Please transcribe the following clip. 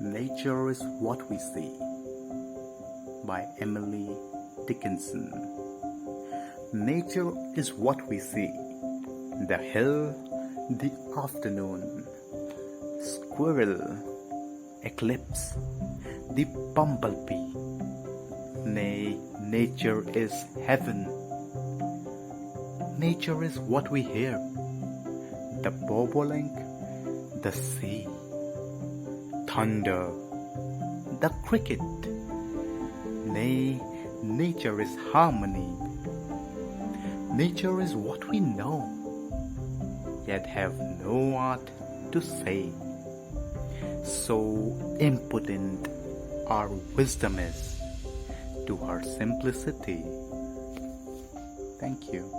Nature is what we see by Emily Dickinson. Nature is what we see. The hill, the afternoon, squirrel, eclipse, the bumblebee. Nay, nature is heaven. Nature is what we hear. The bobolink, the sea, thunder, the cricket. Nay, nature is harmony. Nature is what we know, yet have no art to say. So impotent our wisdom is to her simplicity. Thank you.